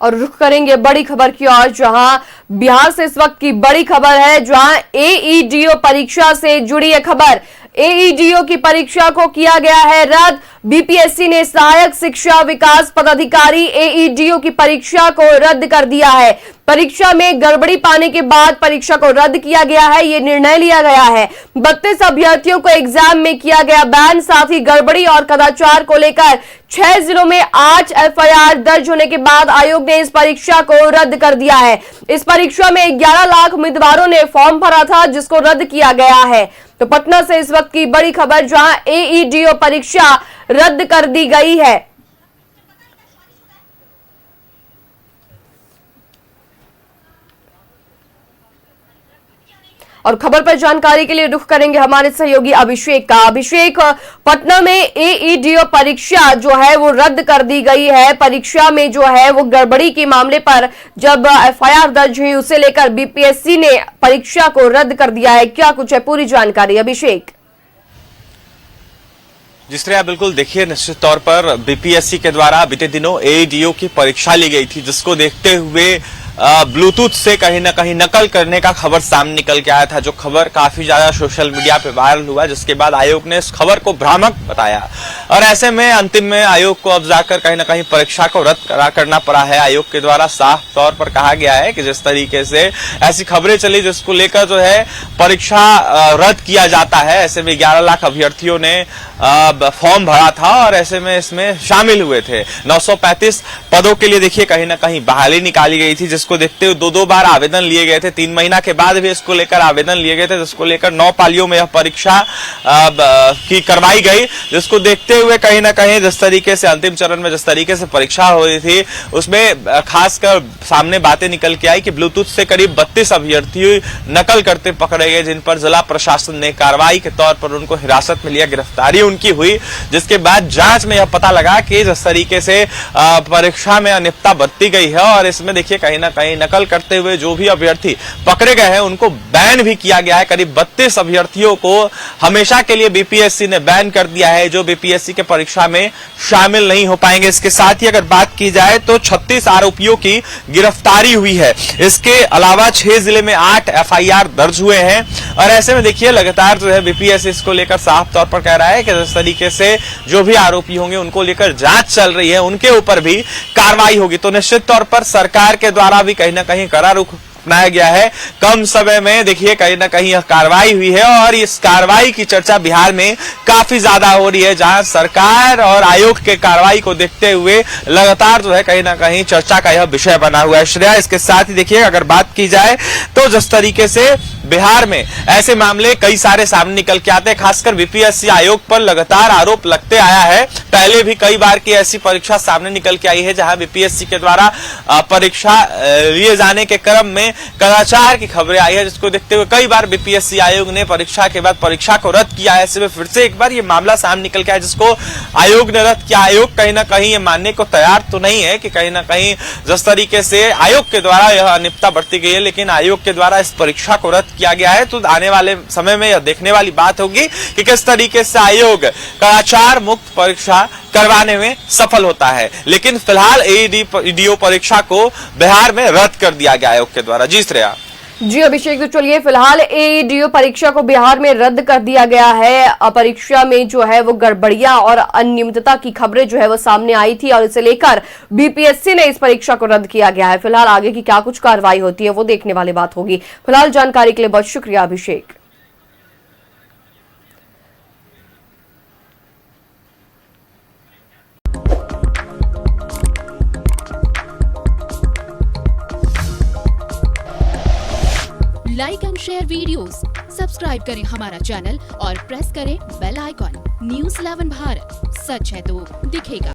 और रुख करेंगे बड़ी खबर की ओर, जहां बिहार से इस वक्त की बड़ी खबर है, जहां एईडीओ परीक्षा से जुड़ी है खबर। एईडीओ की परीक्षा को किया गया है रद्द। बीपीएससी ने सहायक शिक्षा विकास पदाधिकारी एईडीओ की परीक्षा को रद्द कर दिया है। परीक्षा में गड़बड़ी पाने के बाद परीक्षा को रद्द किया गया है, ये निर्णय लिया गया है। 32 अभ्यर्थियों को एग्जाम में किया गया बैन। साथ ही गड़बड़ी और कदाचार को लेकर 6 जिलों में 8 एफआईआर दर्ज होने के बाद आयोग ने इस परीक्षा को रद्द कर दिया है। इस परीक्षा में 11 लाख उम्मीदवारों ने फॉर्म भरा था, जिसको रद्द किया गया है। तो पटना से इस वक्त की बड़ी खबर, जहां एईडीओ परीक्षा रद्द कर दी गई है। और खबर पर जानकारी के लिए रुख करेंगे हमारे सहयोगी अभिषेक का। अभिषेक, पटना में एईडीओ परीक्षा जो है वो रद्द कर दी गई है। परीक्षा में जो है वो गड़बड़ी के मामले पर जब एफआईआर दर्ज हुई, उसे लेकर बीपीएससी ने परीक्षा को रद्द कर दिया है। क्या कुछ है पूरी जानकारी अभिषेक? जिस तरह बिल्कुल देखिए, निश्चित तौर पर बीपीएससी के द्वारा बीते दिनों एईडीओ की परीक्षा ली गई थी, जिसको देखते हुए ब्लूटूथ से कहीं ना कहीं नकल करने का खबर सामने निकल के आया था, जो खबर काफी ज्यादा सोशल मीडिया पे वायरल हुआ, जिसके बाद आयोग ने इस खबर को भ्रामक बताया। और ऐसे में अंतिम में आयोग को अब जाकर कहीं ना कहीं परीक्षा को रद्द करना पड़ा है। आयोग के द्वारा साफ तौर पर कहा गया है कि जिस तरीके से ऐसी खबरें चली जिसको लेकर जो है परीक्षा रद्द किया जाता है, ऐसे में 11 लाख अभ्यर्थियों ने फॉर्म भरा था और ऐसे में इसमें शामिल हुए थे। 935 पदों के लिए देखिए कहीं ना कहीं बहाली निकाली गई थी, जिसको देखते हुए 2-2 बार आवेदन लिए गए थे। 3 महीना के बाद भी इसको लेकर आवेदन लिए गए थे, जिसको लेकर 9 पालियों में यह परीक्षा की करवाई गई, जिसको देखते हुए कहीं ना कहीं जिस तरीके से अंतिम चरण में जिस तरीके से परीक्षा हो रही थी, उसमें खासकर सामने बातें निकल के आई कि ब्लूटूथ से करीब 32 अभ्यर्थी नकल करते पकड़े गए, जिन पर जिला प्रशासन ने कार्रवाई के तौर पर उनको हिरासत में लिया, गिरफ्तारी उनकी हुई। जिसके बाद जांच में यह पता लगा कि जिस तरीके से परीक्षा में अनियमितता बरती गई है और इसमें देखिए कहीं ना कहीं नकल करते हुए जो भी अभ्यर्थी पकड़े गए हैं उनको बैन भी किया गया है। करीब 32 अभ्यर्थियों को हमेशा के लिए बीपीएससी ने बैन कर दिया है, जो बीपीएससी के परीक्षा में शामिल नहीं हो पाएंगे। इसके साथ ही अगर बात की जाए तो 36 आरोपियों की गिरफ्तारी हुई है। इसके अलावा 6 जिले में 8 एफआईआर दर्ज हुए हैं। और ऐसे में देखिए लगातार जो है बीपीएससी इसको लेकर साफ तौर पर कह रहा है कि जिस तरीके से जो भी आरोपी होंगे उनको लेकर जांच चल रही है, उनके ऊपर भी कार्रवाई होगी। तो निश्चित तौर पर सरकार के द्वारा भी कहीं ना कहीं कड़ा रुख अपनाया गया है। कम समय में देखिए कहीं ना कहीं यह कार्रवाई हुई है और इस कार्रवाई की चर्चा बिहार में काफी ज्यादा हो रही है, जहां सरकार और आयोग के कार्रवाई को देखते हुए लगातार जो है कहीं ना कहीं चर्चा का यह विषय बना हुआ है। श्रेया, इसके साथ ही देखिए अगर बात की जाए तो जिस तरीके से बिहार में ऐसे मामले कई सारे सामने निकल के आते हैं, खासकर बीपीएससी आयोग पर लगातार आरोप लगते आया है। पहले भी कई बार की ऐसी परीक्षा सामने निकल के आई है जहां बीपीएससी के द्वारा परीक्षा लिए जाने के क्रम में कदाचार की खबरें आई है, जिसको देखते हुए कई बार बीपीएससी आयोग ने परीक्षा के बाद परीक्षा को रद्द किया है। ऐसे में फिर से एक बार ये मामला सामने निकल के आया, जिसको आयोग ने रद्द किया। आयोग कहीं ना कहीं ये मानने को तैयार तो नहीं है कि कहीं ना कहीं जिस तरीके से आयोग के द्वारा यह अनियमितता बरती गई है, लेकिन आयोग के द्वारा इस परीक्षा को रद्द किया गया है। तो आने वाले समय में यह देखने वाली बात होगी कि किस तरीके से आयोग कदाचार मुक्त परीक्षा करवाने में सफल होता है। लेकिन फिलहाल एईडीओ परीक्षा को बिहार में रद्द कर दिया गया आयोग के द्वारा। जी श्रेया। जी अभिषेक, तो चलिए फिलहाल एईडीओ परीक्षा को बिहार में रद्द कर दिया गया है। परीक्षा में जो है वो गड़बड़ियां और अनियमितता की खबरें जो है वो सामने आई थी और इसे लेकर बीपीएससी ने इस परीक्षा को रद्द किया गया है। फिलहाल आगे की क्या कुछ कार्रवाई होती है वो देखने वाली बात होगी। फिलहाल जानकारी के लिए बहुत शुक्रिया Abhishek. Like and share videos, subscribe करें हमारा चैनल और प्रेस करें बेल आइकॉन। News 11 भारत, सच है तो दिखेगा।